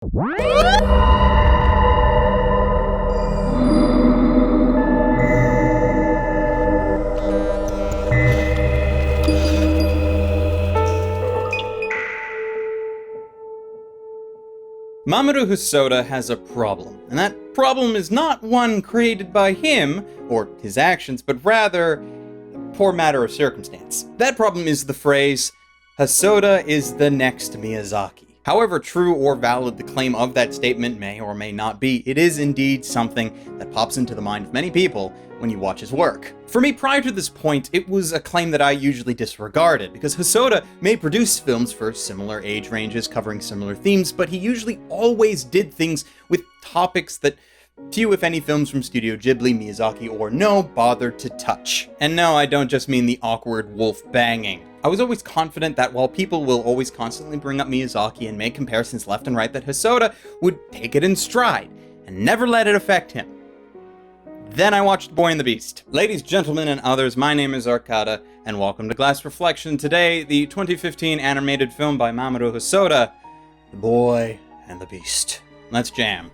Mamoru Hosoda has a problem, and that problem is not one created by him or his actions, but rather a poor matter of circumstance. That problem is the phrase, Hosoda is the next Miyazaki. However true or valid the claim of that statement may or may not be, it is indeed something that pops into the mind of many people when you watch his work. For me, prior to this point, it was a claim that I usually disregarded, because Hosoda may produce films for similar age ranges covering similar themes, but he usually always did things with topics that few, if any, films from Studio Ghibli, Miyazaki, or no bothered to touch. And no, I don't just mean the awkward wolf banging. I was always confident that while people will always constantly bring up Miyazaki and make comparisons left and right, that Hosoda would take it in stride and never let it affect him. Then I watched Boy and the Beast. Ladies, gentlemen, and others, my name is Arcada, and welcome to Glass Reflection. Today, the 2015 animated film by Mamoru Hosoda, The Boy and the Beast. Let's jam.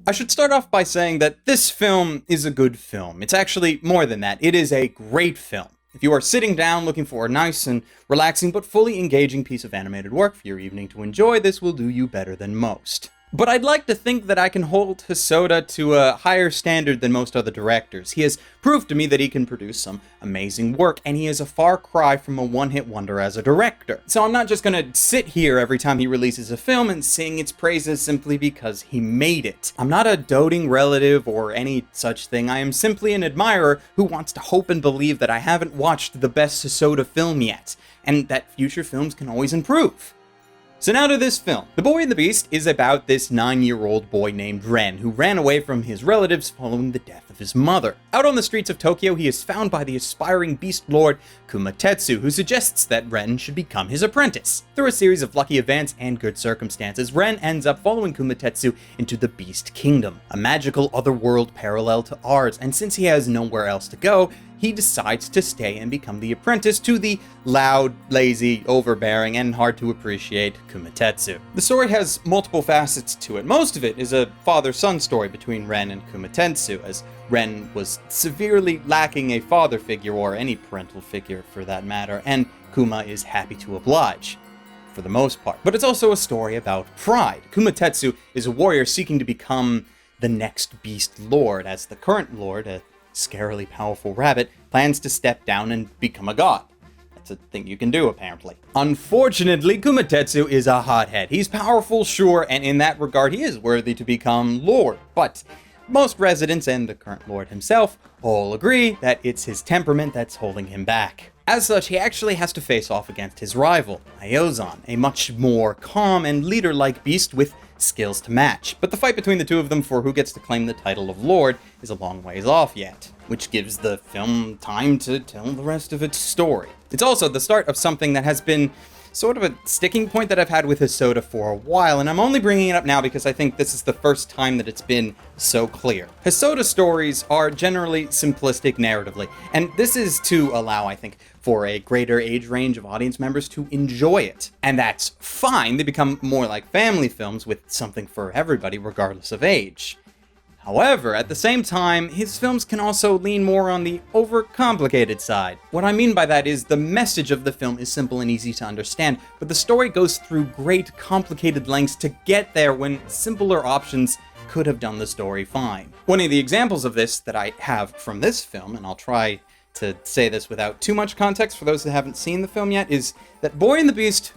I should start off by saying that this film is a good film. It's actually more than that. It is a great film. If you are sitting down looking for a nice and relaxing but fully engaging piece of animated work for your evening to enjoy, this will do you better than most. But I'd like to think that I can hold Hosoda to a higher standard than most other directors. He has proved to me that he can produce some amazing work, and he is a far cry from a one-hit wonder as a director. So I'm not just gonna sit here every time he releases a film and sing its praises simply because he made it. I'm not a doting relative or any such thing. I am simply an admirer who wants to hope and believe that I haven't watched the best Hosoda film yet, and that future films can always improve. So now to this film. The Boy and the Beast is about this 9-year-old boy named Ren, who ran away from his relatives following the death of his mother. Out on the streets of Tokyo, he is found by the aspiring beast lord Kumatetsu, who suggests that Ren should become his apprentice. Through a series of lucky events and good circumstances, Ren ends up following Kumatetsu into the Beast Kingdom, a magical otherworld parallel to ours, and since he has nowhere else to go, he decides to stay and become the apprentice to the loud, lazy, overbearing, and hard to appreciate Kumatetsu. The story has multiple facets to it. Most of it is a father-son story between Ren and Kumatetsu, as Ren was severely lacking a father figure, or any parental figure for that matter, and Kuma is happy to oblige, for the most part. But it's also a story about pride. Kumatetsu is a warrior seeking to become the next Beast Lord, as the current lord, a scarily powerful rabbit, plans to step down and become a god. That's a thing you can do, apparently. Unfortunately, Kumatetsu is a hothead. He's powerful, sure, and in that regard he is worthy to become lord, but most residents and the current lord himself all agree that it's his temperament that's holding him back. As such, he actually has to face off against his rival, Iozan, a much more calm and leader-like beast with skills to match. But the fight between the two of them for who gets to claim the title of Lord is a long ways off yet, which gives the film time to tell the rest of its story. It's also the start of something that has been sort of a sticking point that I've had with Hosoda for a while, and I'm only bringing it up now because I think this is the first time that it's been so clear. Hosoda stories are generally simplistic narratively, and this is to allow, I think, for a greater age range of audience members to enjoy it. And that's fine. They become more like family films with something for everybody regardless of age. However, at the same time, his films can also lean more on the overcomplicated side. What I mean by that is the message of the film is simple and easy to understand, but the story goes through great complicated lengths to get there when simpler options could have done the story fine. One of the examples of this that I have from this film, and I'll try to say this without too much context for those that haven't seen the film yet, is that Boy and the Beast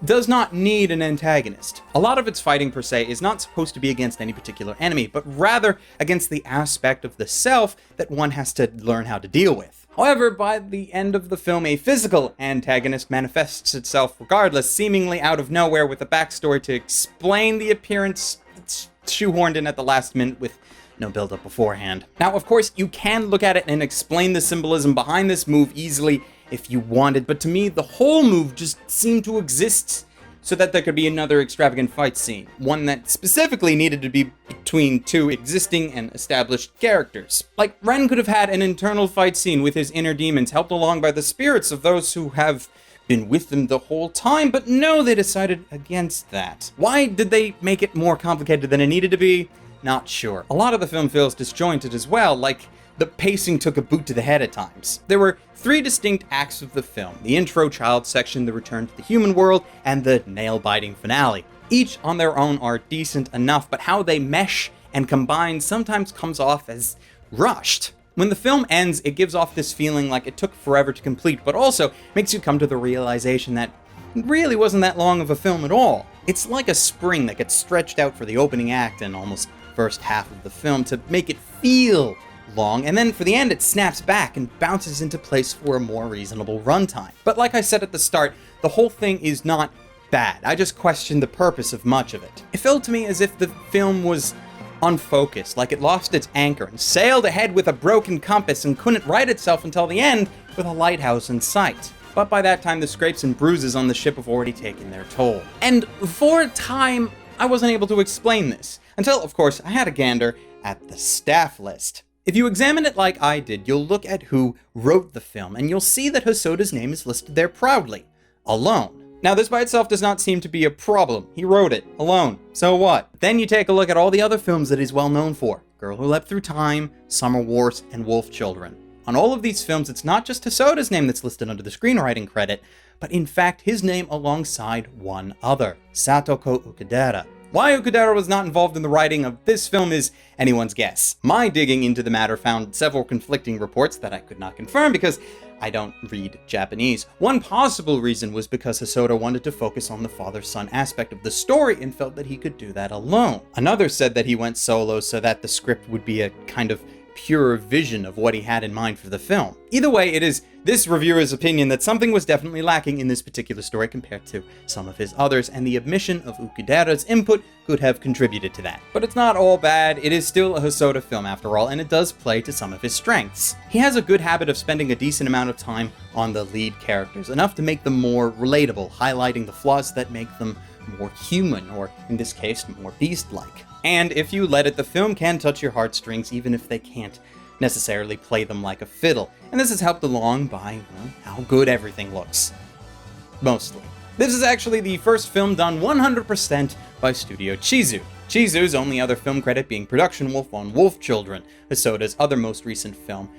does not need an antagonist. A lot of its fighting per se is not supposed to be against any particular enemy, but rather against the aspect of the self that one has to learn how to deal with. However, by the end of the film, a physical antagonist manifests itself regardless, seemingly out of nowhere with a backstory to explain the appearance that's shoehorned in at the last minute with no build-up beforehand. Now, of course, you can look at it and explain the symbolism behind this move easily if you wanted, but to me, the whole move just seemed to exist so that there could be another extravagant fight scene, one that specifically needed to be between two existing and established characters. Like, Ren could have had an internal fight scene with his inner demons helped along by the spirits of those who have been with them the whole time, but no, they decided against that. Why did they make it more complicated than it needed to be? Not sure. A lot of the film feels disjointed as well, like the pacing took a boot to the head at times. There were 3 distinct acts of the film: the intro child section, the return to the human world, and the nail-biting finale. Each on their own are decent enough, but how they mesh and combine sometimes comes off as rushed. When the film ends, it gives off this feeling like it took forever to complete, but also makes you come to the realization that it really wasn't that long of a film at all. It's like a spring that gets stretched out for the opening act and almost first half of the film to make it feel long, and then for the end it snaps back and bounces into place for a more reasonable runtime. But like I said at the start, the whole thing is not bad. I just question the purpose of much of it. It felt to me as if the film was unfocused, like it lost its anchor and sailed ahead with a broken compass and couldn't right itself until the end with a lighthouse in sight. But by that time, the scrapes and bruises on the ship have already taken their toll. And for a time, I wasn't able to explain this, until, of course, I had a gander at the staff list. If you examine it like I did, you'll look at who wrote the film, and you'll see that Hosoda's name is listed there proudly. Alone. Now, this by itself does not seem to be a problem. He wrote it, alone. So what? Then you take a look at all the other films that he's well known for. Girl Who Leapt Through Time, Summer Wars, and Wolf Children. On all of these films, it's not just Hosoda's name that's listed under the screenwriting credit, but in fact his name alongside one other, Satoko Ukadera. Why Ukadera was not involved in the writing of this film is anyone's guess. My digging into the matter found several conflicting reports that I could not confirm because I don't read Japanese. One possible reason was because Hosoda wanted to focus on the father-son aspect of the story and felt that he could do that alone. Another said that he went solo so that the script would be a kind of pure vision of what he had in mind for the film. Either way, it is this reviewer's opinion that something was definitely lacking in this particular story compared to some of his others, and the omission of Ukadera's input could have contributed to that. But it's not all bad. It is still a Hosoda film after all, and it does play to some of his strengths. He has a good habit of spending a decent amount of time on the lead characters, enough to make them more relatable, highlighting the flaws that make them more human, or in this case, more beast-like. And if you let it, the film can touch your heartstrings even if they can't necessarily play them like a fiddle. And this is helped along by, well, how good everything looks. Mostly. This is actually the first film done 100% by Studio Chizu. Chizu's only other film credit being production wolf on Wolf Children, Hosoda's other most recent film,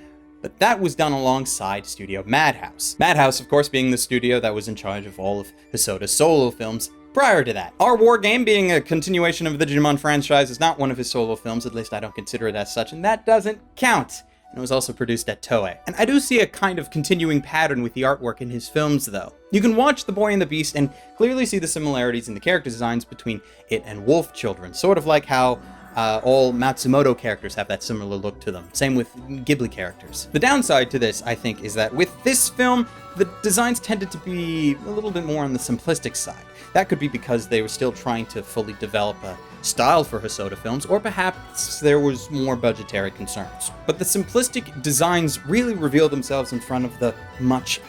but that was done alongside Studio Madhouse. Madhouse, of course, being the studio that was in charge of all of Hosoda's solo films prior to that. Our War Game, being a continuation of the Digimon franchise, is not one of his solo films, at least I don't consider it as such, and that doesn't count. And it was also produced at Toei. And I do see a kind of continuing pattern with the artwork in his films, though. You can watch The Boy and the Beast and clearly see the similarities in the character designs between it and Wolf Children, sort of like how all Matsumoto characters have that similar look to them. Same with Ghibli characters. The downside to this, I think, is that with this film, the designs tended to be a little bit more on the simplistic side. That could be because they were still trying to fully develop a style for Hosoda films, or perhaps there was more budgetary concerns. But the simplistic designs really reveal themselves in front of the much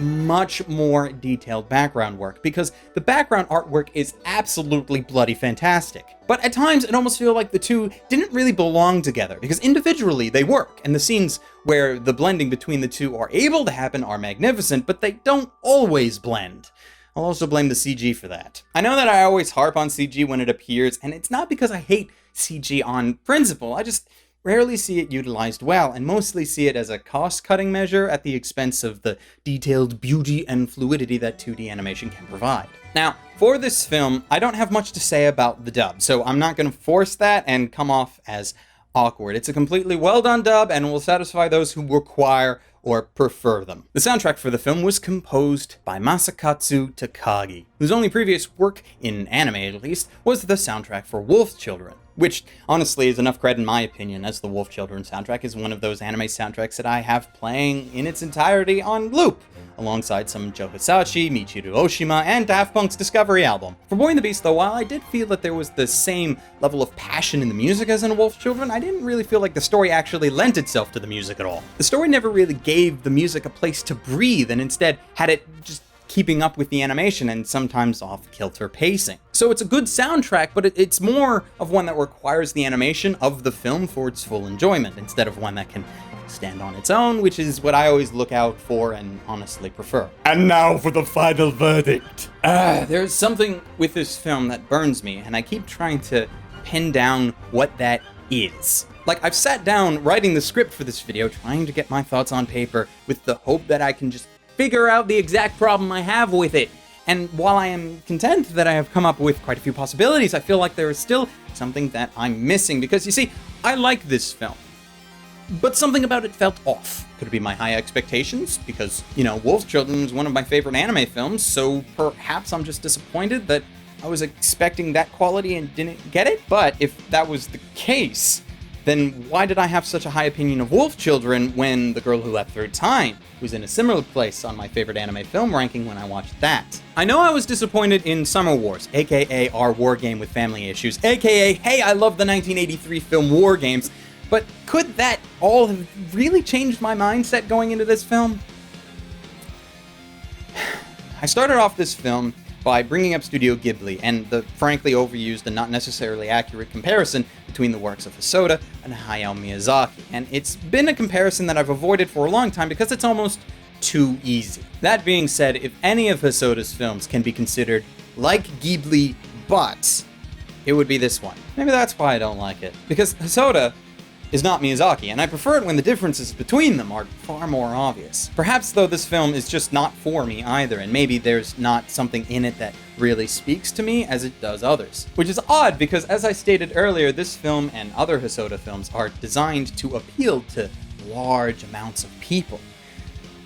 more detailed background work, because the background artwork is absolutely bloody fantastic. But at times, it almost feels like the two didn't really belong together, because individually they work, and the scenes where the blending between the two are able to happen are magnificent, but they don't always blend. I'll also blame the CG for that. I know that I always harp on CG when it appears, and it's not because I hate CG on principle, I just rarely see it utilized well, and mostly see it as a cost-cutting measure at the expense of the detailed beauty and fluidity that 2D animation can provide. Now, for this film, I don't have much to say about the dub, so I'm not going to force that and come off as awkward. It's a completely well-done dub and will satisfy those who require or prefer them. The soundtrack for the film was composed by Masakatsu Takagi, whose only previous work, in anime at least, was the soundtrack for Wolf Children. which honestly is enough credit in my opinion, as the Wolf Children soundtrack is one of those anime soundtracks that I have playing in its entirety on loop, alongside some Joe Hisashi, Michiru Oshima, and Daft Punk's Discovery album. For Boy and the Beast though, while I did feel that there was the same level of passion in the music as in Wolf Children, I didn't really feel like the story actually lent itself to the music at all. The story never really gave the music a place to breathe, and instead had it just keeping up with the animation and sometimes off-kilter pacing. So it's a good soundtrack, but it's more of one that requires the animation of the film for its full enjoyment, instead of one that can stand on its own, which is what I always look out for and honestly prefer. And now for the final verdict. There's something with this film that burns me, and I keep trying to pin down what that is. Like, I've sat down writing the script for this video, trying to get my thoughts on paper with the hope that I can just figure out the exact problem I have with it. And while I am content that I have come up with quite a few possibilities, I feel like there is still something that I'm missing. Because you see, I like this film, but something about it felt off. Could it be my high expectations? Because, you know, Wolf Children is one of my favorite anime films, so perhaps I'm just disappointed that I was expecting that quality and didn't get it. But if that was the case, then why did I have such a high opinion of Wolf Children when The Girl Who Left Third Time was in a similar place on my favorite anime film ranking when I watched that? I know I was disappointed in Summer Wars, aka our war game with family issues, aka, hey, I love the 1983 film War Games, but could that all have really changed my mindset going into this film? I started off this film by bringing up Studio Ghibli and the frankly overused and not necessarily accurate comparison between the works of Hosoda and Hayao Miyazaki. And it's been a comparison that I've avoided for a long time because it's almost too easy. That being said, if any of Hosoda's films can be considered like Ghibli, but it would be this one. Maybe that's why I don't like it. Because Hosoda is not Miyazaki, and I prefer it when the differences between them are far more obvious. Perhaps, though, this film is just not for me either, and maybe there's not something in it that really speaks to me as it does others. Which is odd, because as I stated earlier, this film and other Hosoda films are designed to appeal to large amounts of people.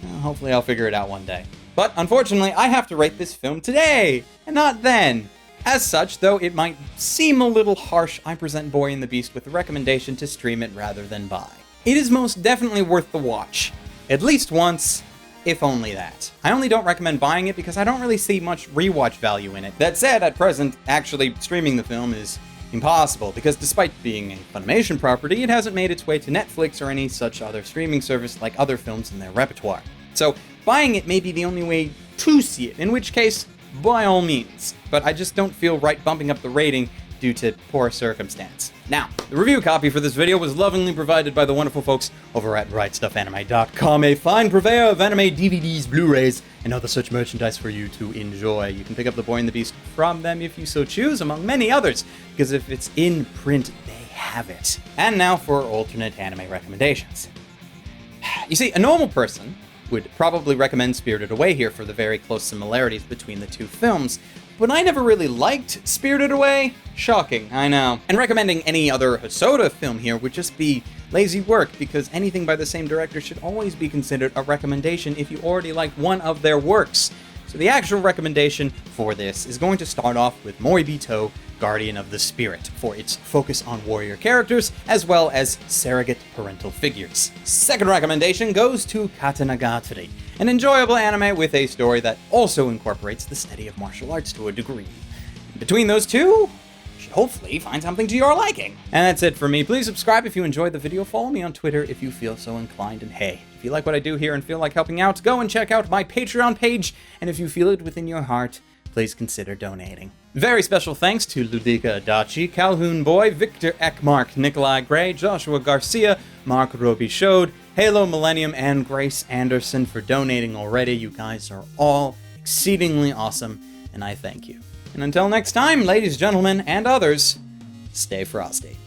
Well, hopefully I'll figure it out one day. But unfortunately, I have to rate this film today, and not then. As such, though it might seem a little harsh, I present Boy and the Beast with a recommendation to stream it rather than buy. It is most definitely worth the watch. At least once, if only that. I only don't recommend buying it because I don't really see much rewatch value in it. That said, at present, actually streaming the film is impossible, because despite being a Funimation property, it hasn't made its way to Netflix or any such other streaming service like other films in their repertoire. So, buying it may be the only way to see it, in which case, by all means, but I just don't feel right bumping up the rating due to poor circumstance. Now, the review copy for this video was lovingly provided by the wonderful folks over at RightStuffAnime.com, a fine purveyor of anime DVDs, Blu-rays, and other such merchandise for you to enjoy. You can pick up The Boy and the Beast from them if you so choose, among many others, because if it's in print, they have it. And now for alternate anime recommendations. You see, a normal person would probably recommend Spirited Away here for the very close similarities between the two films, but I never really liked Spirited Away. Shocking, I know. And recommending any other Hosoda film here would just be lazy work, because anything by the same director should always be considered a recommendation if you already like one of their works. So the actual recommendation for this is going to start off with Moribito, Guardian of the Spirit, for its focus on warrior characters, as well as surrogate parental figures. Second recommendation goes to Katanagatari, an enjoyable anime with a story that also incorporates the study of martial arts to a degree. Between those two, you should hopefully find something to your liking. And that's it for me. Please subscribe if you enjoyed the video, follow me on Twitter if you feel so inclined, and hey, if you like what I do here and feel like helping out, go and check out my Patreon page, and if you feel it within your heart, please consider donating. Very special thanks to Ludika Adachi, Calhoun Boy, Victor Ekmark, Nikolai Gray, Joshua Garcia, Mark Robichaud, Halo Millennium, and Grace Anderson for donating already. You guys are all exceedingly awesome, and I thank you. And until next time, ladies, gentlemen, and others, stay frosty.